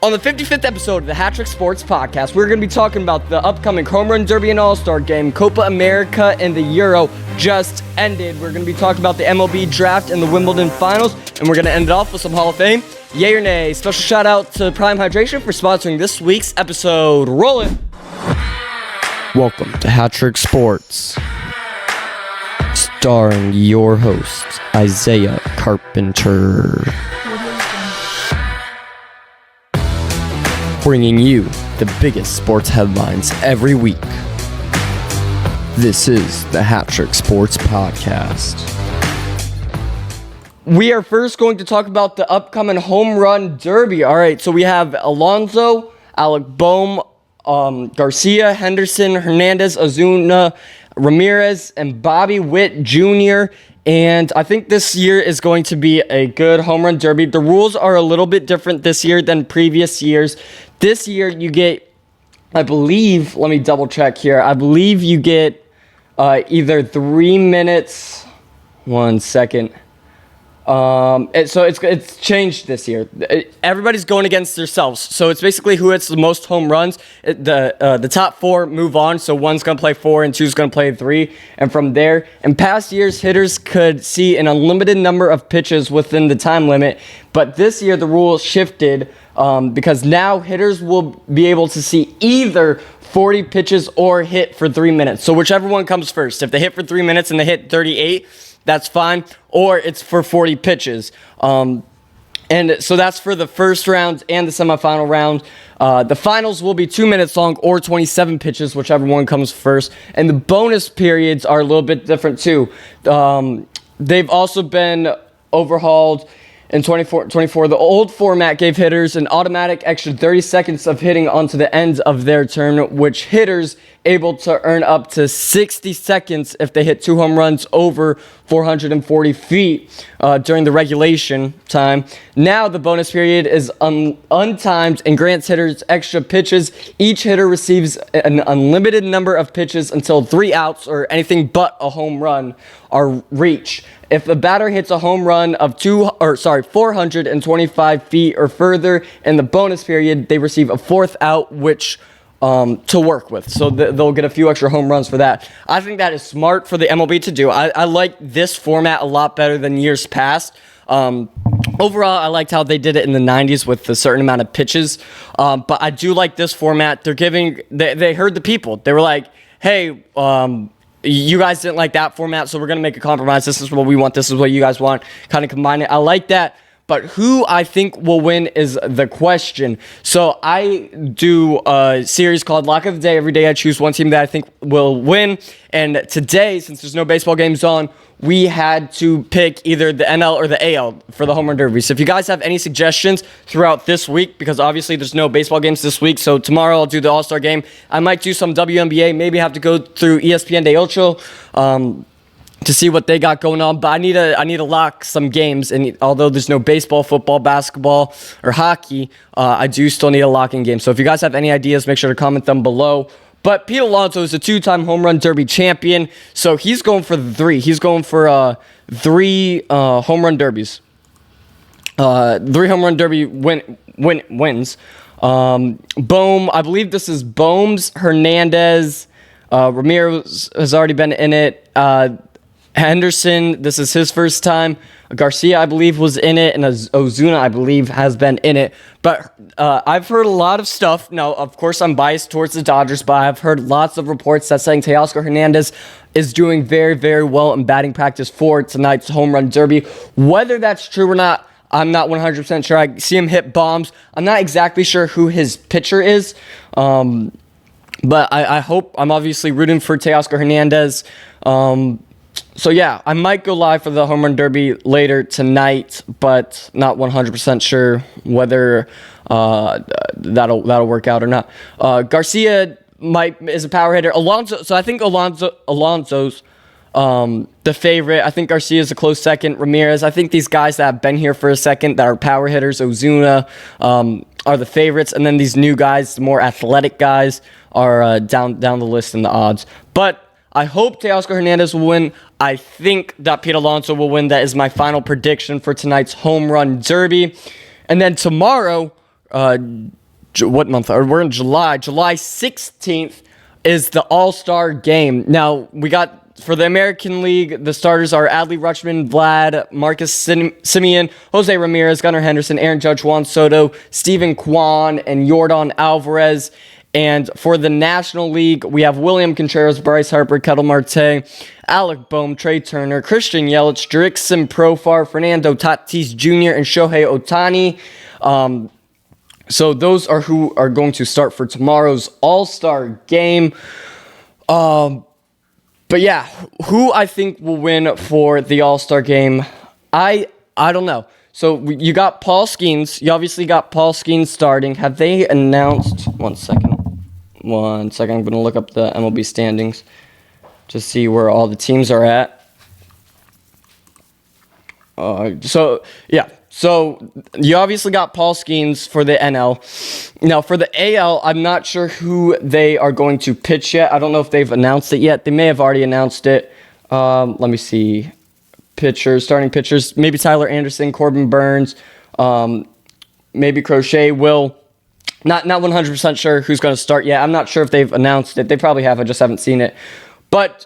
On the 55th episode of the HatTrick Sports Podcast, we're going to be talking about the upcoming Home Run Derby and All-Star Game, Copa America, and the Euro just ended. We're going to be talking about the MLB Draft and the Wimbledon Finals, and we're going to end it off with some Hall of Fame. Yay or nay? Special shout out to Prime Hydration for sponsoring this week's episode. Roll it! Welcome to HatTrick Sports, starring your host, Isaiah Carpenter. Bringing you the biggest sports headlines every week. This is the HatTrick Sports Podcast. We are first going to talk about the upcoming Home Run Derby. All right, so we have Alonso, Alec Bohm, Garcia, Henderson, Hernandez, Ozuna, Ramirez, and Bobby Witt Jr., and I think this year is going to be a good home run derby. The rules are a little bit different this year than previous years. This year you get, I believe, let me double check here. I believe you get either 3 minutes. 1 second. So it's changed this year. Everybody's going against themselves. So it's basically who hits the most home runs. The top four move on. So one's going to play 4 and two's going to play 3. And from there, in past years, hitters could see an unlimited number of pitches within the time limit. But this year, the rule shifted because now hitters will be able to see either 40 pitches or hit for 3 minutes. So whichever one comes first. If they hit for 3 minutes and they hit 38, that's fine, or it's for 40 pitches. And so that's for the first round and the semifinal round. The finals will be 2 minutes long or 27 pitches, whichever one comes first. And the bonus periods are a little bit different too. They've also been overhauled in 24. The old format gave hitters an automatic extra 30 seconds of hitting onto the end of their turn, which hitters able to earn up to 60 seconds if they hit 2 home runs over 440 feet during the regulation time. Now the bonus period is untimed and grants hitters extra pitches. Each hitter receives an unlimited number of pitches until 3 outs or anything but a home run are reached. If the batter hits a home run of 425 feet or further in the bonus period, they receive a 4th out, which to work with. So they'll get a few extra home runs for that. I think that is smart for the MLB to do. I like this format a lot better than years past. Overall, I liked how they did it in the 90s with a certain amount of pitches. But I do like this format. They heard the people. They were like, hey, you guys didn't like that format, so we're going to make a compromise. This is what we want. This is what you guys want. Kind of combine it. I like that. But who I think will win is the question. So I do a series called Lock of the Day. Every day I choose one team that I think will win. And today, since there's no baseball games on, we had to pick either the NL or the AL for the Home Run Derby. So if you guys have any suggestions throughout this week, because obviously there's no baseball games this week, so tomorrow I'll do the All-Star Game. I might do some WNBA, maybe have to go through ESPN de Ocho, to see what they got going on, but I need to lock some games, and although there's no baseball, football, basketball, or hockey, I do still need a locking game. So if you guys have any ideas, make sure to comment them below. But Pete Alonso is a 2-time Home Run Derby champion, so he's going for the 3. He's going for 3 Home Run Derbies. 3 Home Run Derby wins. Bohm, I believe this is Bohm's, Hernandez, Ramirez has already been in it. Henderson, this is his first time. Garcia, I believe, was in it, and Ozuna, I believe, has been in it. But I've heard a lot of stuff. Now, of course, I'm biased towards the Dodgers, but I've heard lots of reports that saying Teoscar Hernandez is doing very, very well in batting practice for tonight's Home Run Derby. Whether that's true or not, I'm not 100% sure. I see him hit bombs. I'm not exactly sure who his pitcher is. But I hope, I'm obviously rooting for Teoscar Hernandez. So yeah, I might go live for the Home Run Derby later tonight, but not 100% sure whether that'll work out or not. Garcia is a power hitter. Alonso, so I think Alonso's the favorite. I think Garcia is a close second. Ramirez, I think these guys that have been here for a second that are power hitters, Ozuna, are the favorites, and then these new guys, the more athletic guys, are down the list in the odds. But I hope Teoscar Hernandez will win. I think that Pete Alonso will win. That is my final prediction for tonight's Home Run Derby. And then tomorrow, what month? We're in July. July 16th is the All-Star game. Now, we got, for the American League, the starters are Adley Rutschman, Vlad, Marcus Simeon, Jose Ramirez, Gunnar Henderson, Aaron Judge, Juan Soto, Steven Kwan, and Yordan Alvarez. And for the National League, we have William Contreras, Bryce Harper, Ketel Marte, Alec Boehm, Trey Turner, Christian Yelich, Jurickson Profar, Fernando Tatis Jr., and Shohei Ohtani. So those are who are going to start for tomorrow's All-Star game. But yeah, who I think will win for the All-Star game, I don't know. So you got Paul Skeens. You obviously got Paul Skeens starting. Have they announced? One second. I'm going to look up the MLB standings to see where all the teams are at. So you obviously got Paul Skeens for the NL. Now, for the AL, I'm not sure who they are going to pitch yet. I don't know if they've announced it yet. They may have already announced it. Let me see. Starting pitchers. Maybe Tyler Anderson, Corbin Burns, maybe Crochet, Will. Not 100% sure who's going to start yet. I'm not sure if they've announced it. They probably have. I just haven't seen it. But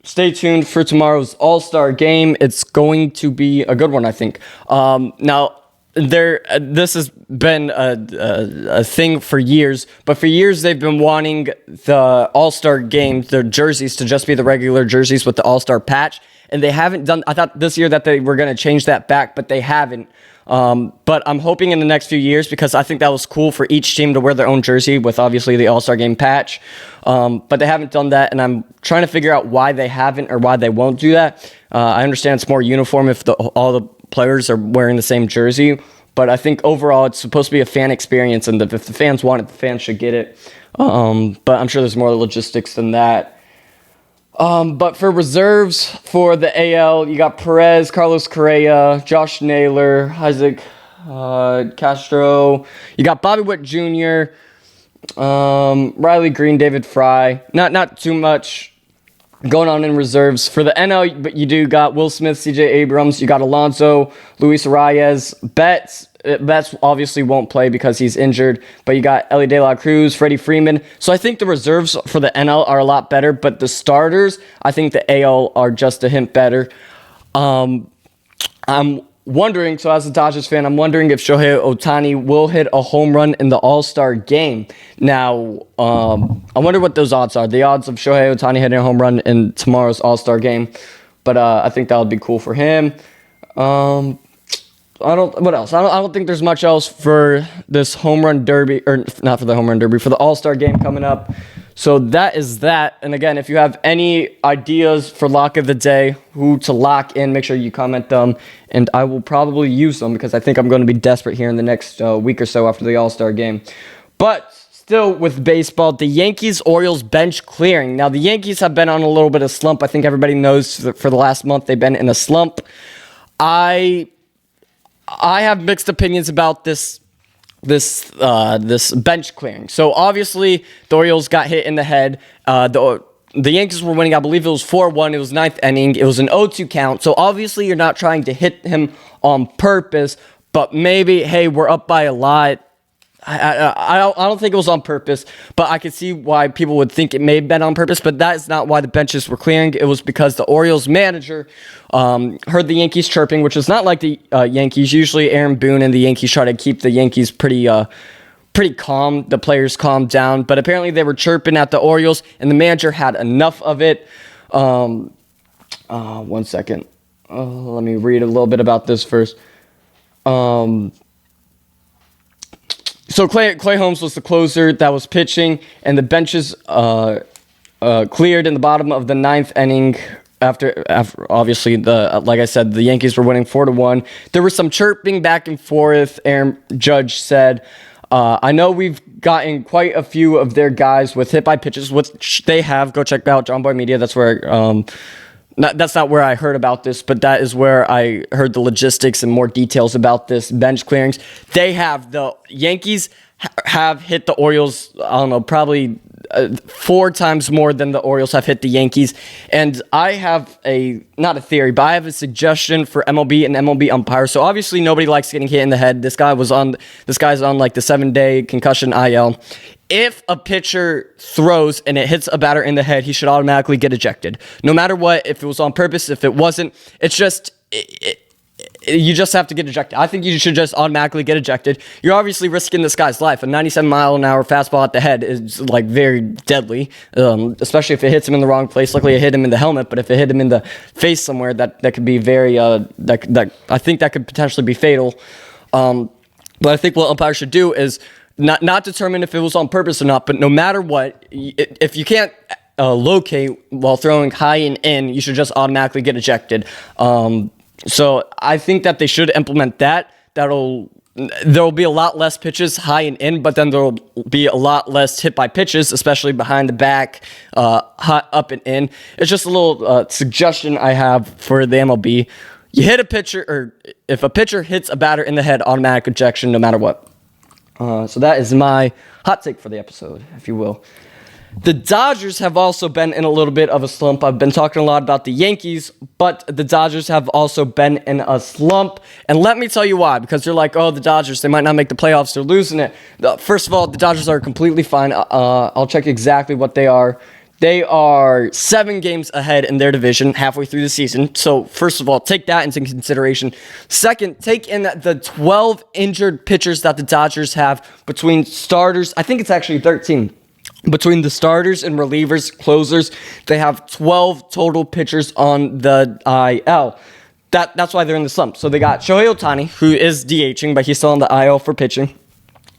stay tuned for tomorrow's All-Star game. It's going to be a good one, I think. Now, this has been a thing for years, but for years they've been wanting the All-Star game, their jerseys, to just be the regular jerseys with the All-Star patch, and they haven't done. I thought this year that they were going to change that back, but they haven't. But I'm hoping in the next few years, because I think that was cool for each team to wear their own jersey with obviously the All-Star game patch. But they haven't done that, and I'm trying to figure out why they haven't or why they won't do that. I understand it's more uniform if all the players are wearing the same jersey, but I think overall it's supposed to be a fan experience, and if the fans want it, the fans should get it. But I'm sure there's more logistics than that. But for reserves for the AL, you got Perez, Carlos Correa, Josh Naylor, Isaac Castro. You got Bobby Witt Jr., Riley Green, David Fry. Not too much going on in reserves. For the NL, but you do got Will Smith, CJ Abrams. You got Alonso, Luis Reyes, Betts. Betts obviously won't play because he's injured, but you got Ellie De La Cruz, Freddie Freeman. So I think the reserves for the NL are a lot better, but the starters, I think the AL are just a hint better. I'm wondering, so as a Dodgers fan, I'm wondering if Shohei Ohtani will hit a home run in the All-Star game. Now, I wonder what those odds are. The odds of Shohei Ohtani hitting a home run in tomorrow's All-Star game, but I think that would be cool for him. What else? I don't think there's much else for this home run derby, or not for the home run derby, for the All-Star game coming up. So that is that. And again, if you have any ideas for lock of the day, who to lock in, make sure you comment them, and I will probably use them because I think I'm going to be desperate here in the next week or so after the All-Star game. But still with baseball, the Yankees-Orioles bench clearing. Now, the Yankees have been on a little bit of slump. I think everybody knows that for the last month they've been in a slump. I have mixed opinions about this bench clearing. So obviously the Orioles got hit in the head. The Yankees were winning. I believe it was 4-1. It was ninth inning. It was an 0-2 count. So obviously you're not trying to hit him on purpose, but maybe, hey, we're up by a lot. I don't think it was on purpose, but I could see why people would think it may have been on purpose, but that is not why the benches were clearing. It was because the Orioles manager heard the Yankees chirping, which is not like the Yankees. Usually Aaron Boone and the Yankees try to keep the Yankees pretty calm, the players calm down, but apparently they were chirping at the Orioles, and the manager had enough of it. 1 second. Let me read a little bit about this first. So Clay Holmes was the closer that was pitching, and the benches cleared in the bottom of the ninth inning. After obviously like I said, the Yankees were winning 4-1. There was some chirping back and forth. Aaron Judge said, "I know we've gotten quite a few of their guys with hit by pitches, which they have. Go check out John Boy Media. That's where." That's not where I heard about this, but that is where I heard the logistics and more details about this bench clearings. The Yankees have hit the Orioles, I don't know, probably 4 times more than the Orioles have hit the Yankees. And I have not a theory, but I have a suggestion for MLB and MLB umpires. So obviously nobody likes getting hit in the head. This guy's on like the 7-day concussion IL. If a pitcher throws and it hits a batter in the head, he should automatically get ejected. No matter what, if it was on purpose, if it wasn't, it's just... you just have to get ejected. I think you should just automatically get ejected. You're obviously risking this guy's life. A 97-mile-an-hour fastball at the head is like very deadly, especially if it hits him in the wrong place. Luckily, it hit him in the helmet, but if it hit him in the face somewhere, that could be very. I think that could potentially be fatal. But I think what umpires should do is not determine if it was on purpose or not. But no matter what, if you can't locate while throwing high and in, you should just automatically get ejected. So I think that they should implement that. There'll be a lot less pitches high and in, but then there'll be a lot less hit by pitches, especially behind the back, hot up and in. It's just a little suggestion I have for the MLB. You hit a pitcher, or if a pitcher hits a batter in the head, automatic ejection no matter what. So that is my hot take for the episode, if you will. The Dodgers have also been in a little bit of a slump. I've been talking a lot about the Yankees, but the Dodgers have also been in a slump. And let me tell you why. Because you're like, oh, the Dodgers, they might not make the playoffs. They're losing it. First of all, the Dodgers are completely fine. I'll check exactly what they are. They are 7 games ahead in their division halfway through the season. So, first of all, take that into consideration. Second, take in the 12 injured pitchers that the Dodgers have between starters. I think it's actually 13. Between the starters and relievers, closers, they have 12 total pitchers on the IL. That's why they're in the slump. So they got Shohei Ohtani, who is DHing, but he's still on the IL for pitching.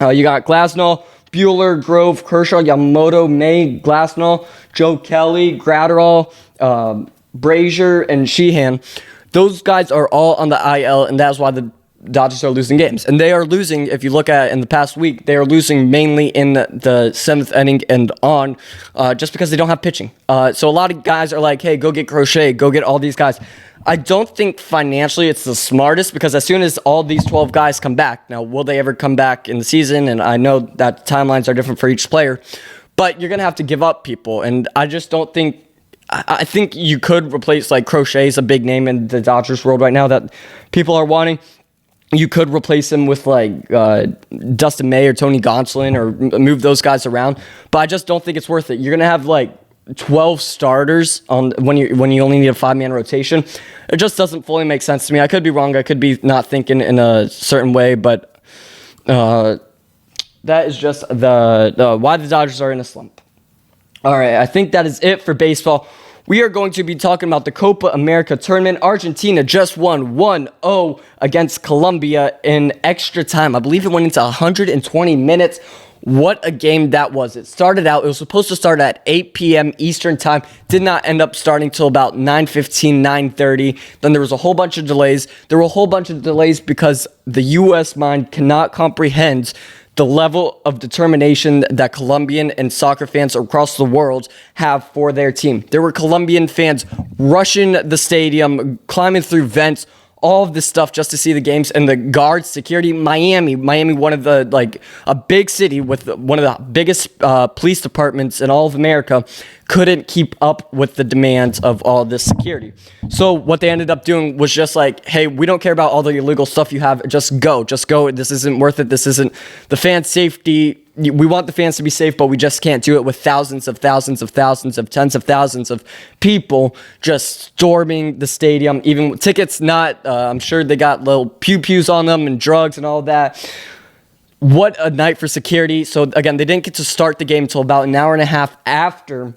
You got Glasnow, Buehler, Grove, Kershaw, Yamamoto, May, Glasnow, Joe Kelly, Gratterall, Brazier, and Sheehan. Those guys are all on the IL, and that's why the Dodgers are losing games. And they are losing, if you look at in the past week, they are losing mainly in the 7th inning and on, just because they don't have pitching. So a lot of guys are like, hey, go get Crochet, go get all these guys. I don't think financially it's the smartest, because as soon as all these 12 guys come back, now will they ever come back in the season? And I know that timelines are different for each player, but you're going to have to give up people. And I just don't think, I think you could replace, like, Crochet is a big name in the Dodgers world right now that people are wanting. You could replace him with, like, Dustin May or Tony Gonsolin, or move those guys around. But I just don't think it's worth it. You're going to have, like, 12 starters on when you only need a 5-man rotation. It just doesn't fully make sense to me. I could be wrong. I could be not thinking in a certain way, but that is just the why the Dodgers are in a slump. All right, I think that is it for baseball. We are going to be talking about the Copa America tournament. Argentina just won 1-0 against Colombia in extra time. I believe it went into 120 minutes. What a game that was. It was supposed to start at 8 p.m. Eastern time. Did not end up starting till about 9:15, 9:30. Then there was a whole bunch of delays. There were a whole bunch of delays because the U.S. mind cannot comprehend the level of determination that Colombian and soccer fans across the world have for their team. There were Colombian fans rushing the stadium, climbing through vents, all of this stuff just to see the games. And the guards, security, Miami, one of the, like, a big city with one of the biggest police departments in all of America, couldn't keep up with the demands of all this security. So what they ended up doing was just like, hey, we don't care about all the illegal stuff you have. Just go. This isn't worth it. This isn't the fan safety. We want the fans to be safe, but we just can't do it with tens of thousands of people just storming the stadium. Even tickets not, I'm sure they got little pew-pews on them and drugs and all that. What a night for security. So again, they didn't get to start the game until about an hour and a half after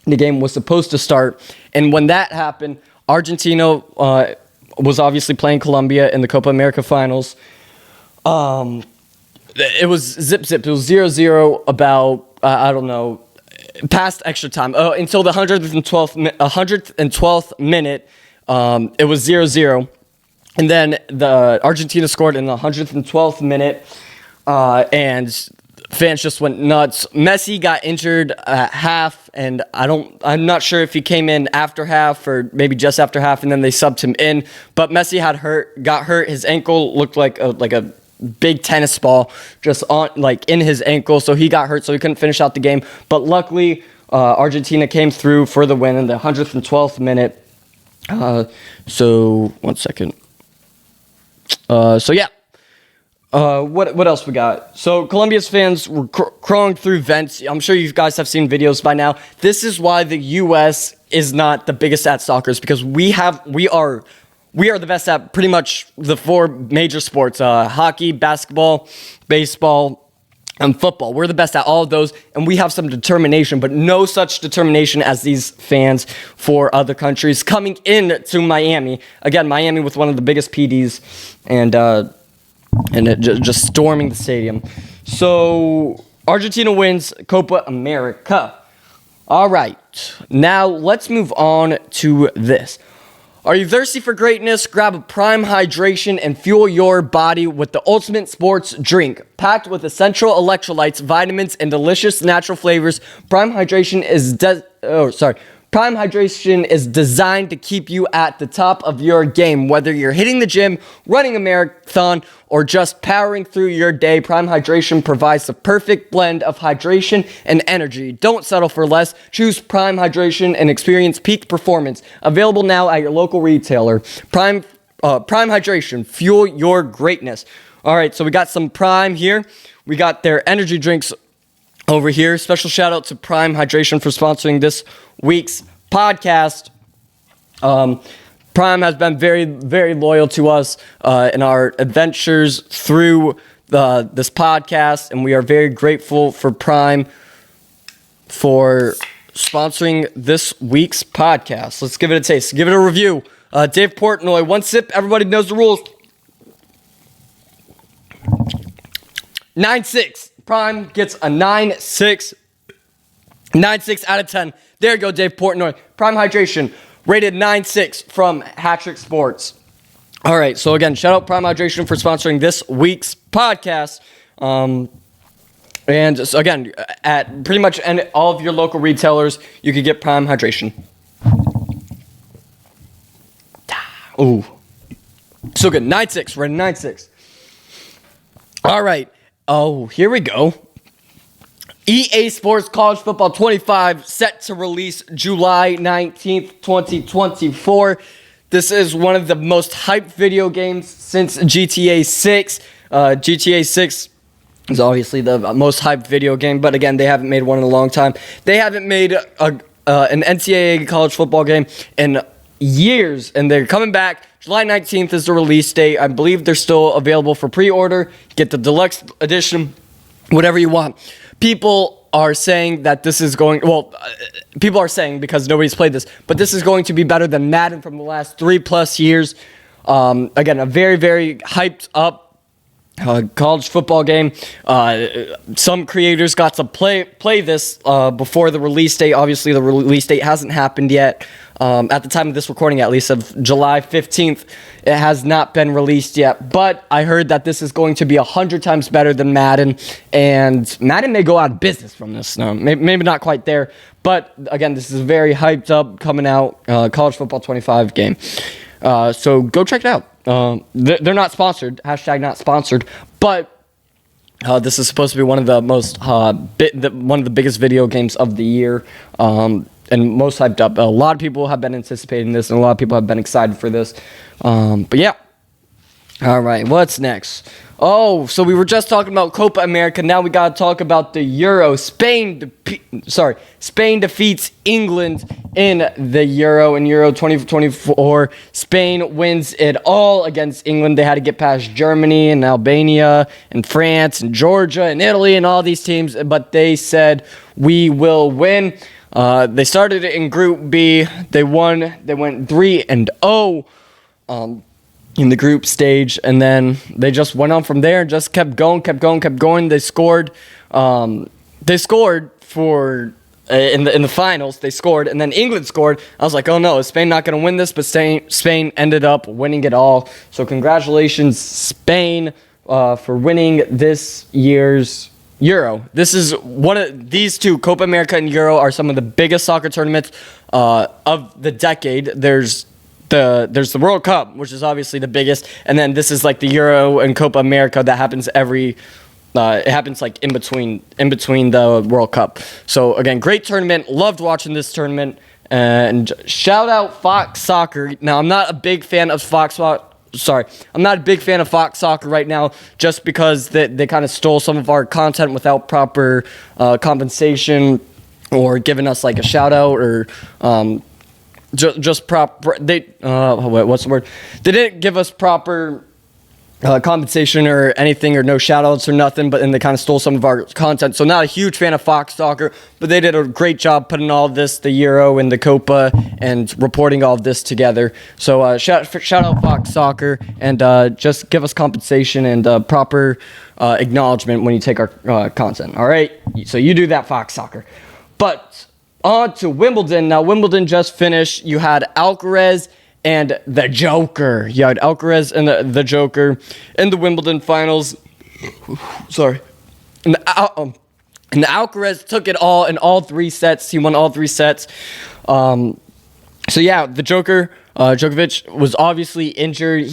the game was supposed to start. And when that happened, Argentina was obviously playing Colombia in the Copa America finals. It was zip. It was 0-0 about, I don't know, past extra time. Until the 112th minute, it was 0-0. And then the Argentina scored in the 112th minute, and fans just went nuts. Messi got injured at half, and I'm not sure if he came in after half or maybe just after half, and then they subbed him in. But Messi got hurt. His ankle looked like a big tennis ball just on in his ankle, so he got hurt, so he couldn't finish out the game. But luckily, Argentina came through for the win in the 112th minute. So 1 second. So yeah. What else we got? So Colombia's fans were crawling through vents. I'm sure you guys have seen videos by now. This is why the U.S. is not the biggest at soccer, is because we are the best at pretty much the 4 major sports: hockey, basketball, baseball, and football. We're the best at all of those, and we have some determination, but no such determination as these fans for other countries coming in to Miami. Again, Miami with one of the biggest PDs, and just storming the stadium. So Argentina wins Copa America. All right, now let's move on to this. Are you thirsty for greatness? Grab a Prime Hydration and fuel your body with the ultimate sports drink. Packed with essential electrolytes, vitamins, and delicious natural flavors, Prime Hydration is designed to keep you at the top of your game. Whether you're hitting the gym, running a marathon, or just powering through your day, Prime Hydration provides the perfect blend of hydration and energy. Don't settle for less. Choose Prime Hydration and experience peak performance. Available now at your local retailer. Prime Hydration, fuel your greatness. All right, so we got some Prime here. We got their energy drinks over here. Special shout out to Prime Hydration for sponsoring this week's podcast. Prime has been very, very loyal to us in our adventures through this podcast, and we are very grateful for Prime for sponsoring this week's podcast. Let's give it a taste. Give it a review. Dave Portnoy, 1 sip. Everybody knows the rules. 9.6. Prime gets a 9.6. 9.6 out of 10. There you go, Dave Portnoy. Prime Hydration, rated 9.6 from HatTrick Sports. All right, so again, shout out Prime Hydration for sponsoring this week's podcast. And so again, at pretty much all of your local retailers, you can get Prime Hydration. Ooh. So good. 9.6, rated 9.6. All right. Oh, here we go. EA Sports College Football 25 set to release July 19th, 2024. This is one of the most hyped video games since GTA 6. GTA 6 is obviously the most hyped video game, but again, they haven't made one in a long time. They haven't made an NCAA college football game in years, and they're coming back. July 19th is the release date. I believe they're still available for pre-order. Get the deluxe edition, whatever you want. People are saying that this is going, people are saying because nobody's played this, but this is going to be better than Madden from the last 3+ years. Again, a very, very hyped up college football game. Some creators got to play this before the release date. Obviously, the release date hasn't happened yet. At the time of this recording, at least, of July 15th, it has not been released yet. But I heard that this is going to be 100 times better than Madden, and Madden may go out of business from this. No, maybe not quite there. But again, this is a very hyped up, coming out college football 25 game. So go check it out. They're not sponsored. Hashtag not sponsored. But this is supposed to be one of the most one of the biggest video games of the year. And most hyped up. A lot of people have been anticipating this, and a lot of people have been excited for this. But yeah. All right, what's next? Oh, so we were just talking about Copa America. Now we got to talk about the Euro. Spain defeats England in the Euro in Euro 2024. Spain wins it all against England. They had to get past Germany and Albania and France and Georgia and Italy and all these teams, but they said, we will win. They started in Group B. They won. They went 3-0 in the group stage, and then they just went on from there and just kept going. They scored. They scored for in the finals. They scored, and then England scored. I was like, oh no, is Spain not going to win this? But Spain ended up winning it all. So congratulations, Spain, for winning this year's Euro. This is one of these two, Copa America and Euro, are some of the biggest soccer tournaments of the decade. There's there's the World Cup, which is obviously the biggest, and then this is like the Euro and Copa America that happens it happens like in between the World Cup. So again, great tournament. Loved watching this tournament. And shout out Fox Soccer. Now I'm not a big fan of Fox Soccer right now, just because they kind of stole some of our content without proper compensation or giving us like a shout out or just proper. What's the word? They didn't give us proper compensation or anything, or no shout-outs or nothing, but then they kind of stole some of our content. So not a huge fan of Fox Soccer, but they did a great job putting all of this, the Euro and the Copa, and reporting all of this together. So shout out Fox Soccer, and just give us compensation and proper acknowledgement when you take our content. All right? So you do that, Fox Soccer. But on to Wimbledon. Now, Wimbledon just finished. You had Alcaraz and the Joker. You had Alcaraz and the Joker in the Wimbledon finals. Sorry. And the Alcaraz took it all in all 3 sets. He won all 3 sets. So yeah, the Joker, Djokovic, was obviously injured.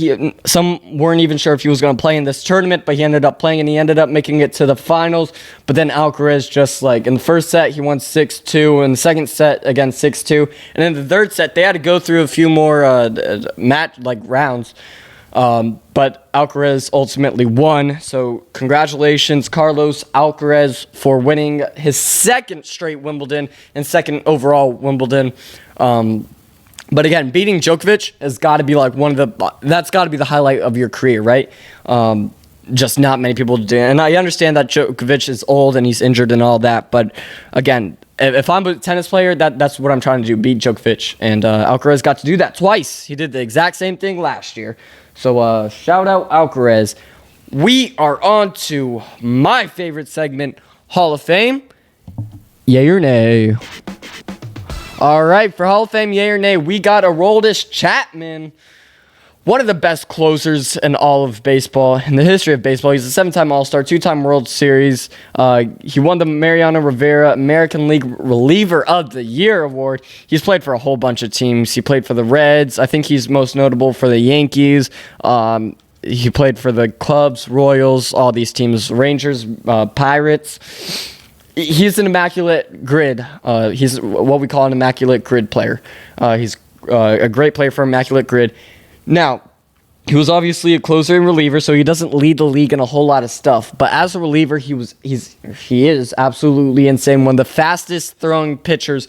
Some weren't even sure if he was going to play in this tournament, but he ended up playing, and he ended up making it to the finals. But then Alcaraz, just like in the first set, he won 6-2. In the second set, again 6-2. And in the third set, they had to go through a few more rounds. But Alcaraz ultimately won. So congratulations, Carlos Alcaraz, for winning his 2nd straight Wimbledon and 2nd overall Wimbledon. But again, beating Djokovic has got to be like that's got to be the highlight of your career, right? Just not many people do. And I understand that Djokovic is old and he's injured and all that. But again, if I'm a tennis player, that's what I'm trying to do, beat Djokovic. And Alcaraz got to do that twice. He did the exact same thing last year. So shout out Alcaraz. We are on to my favorite segment, Hall of Fame. Yay or nay? All right, for Hall of Fame, yay or nay, we got Aroldis Chapman, one of the best closers in all of baseball, in the history of baseball. He's a 7-time All-Star, 2-time World Series. He won the Mariano Rivera American League Reliever of the Year award. He's played for a whole bunch of teams. He played for the Reds. I think he's most notable for the Yankees. He played for the Cubs, Royals, all these teams, Rangers, Pirates. He's an immaculate grid. He's what we call an immaculate grid player. He's a great player for immaculate grid. Now, he was obviously a closer and reliever, so he doesn't lead the league in a whole lot of stuff. But as a reliever, he is absolutely insane. One of the fastest throwing pitchers.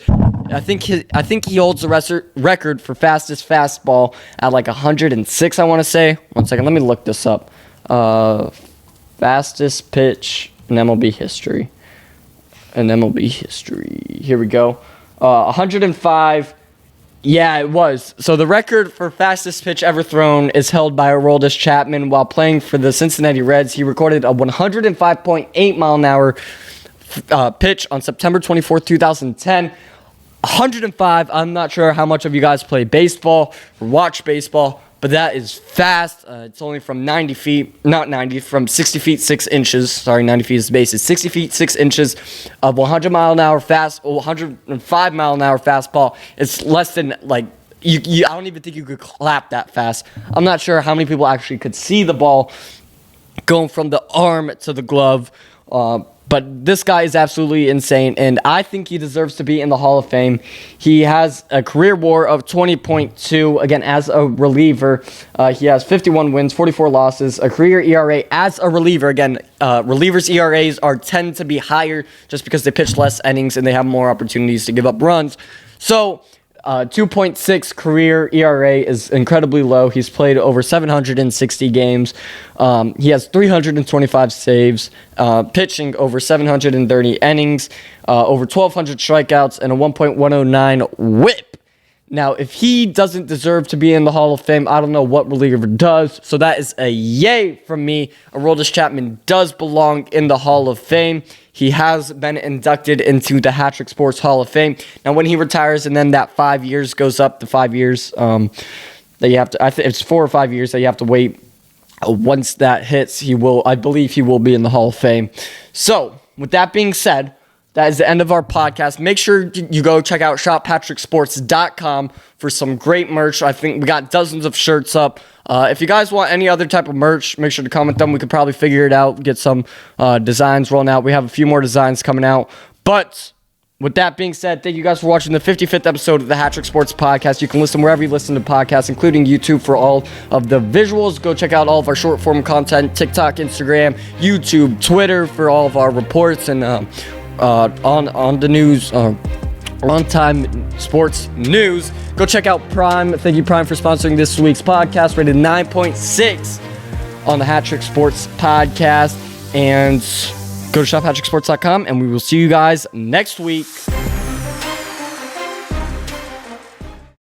I think he holds the record for fastest fastball at like 106. I want to say. 1 second, let me look this up. Fastest pitch in MLB history. Here we go. 105. Yeah, it was. So the record for fastest pitch ever thrown is held by Aroldis Chapman. While playing for the Cincinnati Reds, he recorded a 105.8 mile an hour pitch on September 24th, 2010. 105. I'm not sure how much of you guys play baseball or watch baseball, but that is fast. It's only from 90 feet, not 90, from 60 feet, 6 inches. Sorry, 90 feet is the base. It's 60 feet, 6 inches of 100 mile an hour 105 mile an hour fastball. It's less than, like, I don't even think you could clap that fast. I'm not sure how many people actually could see the ball going from the arm to the glove. But this guy is absolutely insane, and I think he deserves to be in the Hall of Fame. He has a career WAR of 20.2. Again, as a reliever, he has 51 wins, 44 losses, a career ERA as a reliever. Again, relievers' ERAs tend to be higher just because they pitch less innings and they have more opportunities to give up runs. So 2.6 career ERA is incredibly low. He's played over 760 games. He has 325 saves, pitching over 730 innings, over 1,200 strikeouts, and a 1.109 whip. Now, if he doesn't deserve to be in the Hall of Fame, I don't know what reliever does. So that is a yay from me. Aroldis Chapman does belong in the Hall of Fame. He has been inducted into the HatTrick Sports Hall of Fame. Now, when he retires and then that 5 years goes up to 5 years, that you have to, it's 4 or 5 years that you have to wait. Once that hits, I believe he will be in the Hall of Fame. So, with that being said, that is the end of our podcast. Make sure you go check out shophattricksports.com for some great merch. I think we got dozens of shirts up. If you guys want any other type of merch, make sure to comment them. We could probably figure it out, get some designs rolling out. We have a few more designs coming out. But with that being said, thank you guys for watching the 55th episode of the HatTrick Sports Podcast. You can listen wherever you listen to podcasts, including YouTube for all of the visuals. Go check out all of our short-form content, TikTok, Instagram, YouTube, Twitter for all of our reports and on the news, on-time sports news. Go check out Prime. Thank you, Prime, for sponsoring this week's podcast. Rated 9.6 on the HatTrick Sports Podcast. And go to shophattricksports.com, and we will see you guys next week.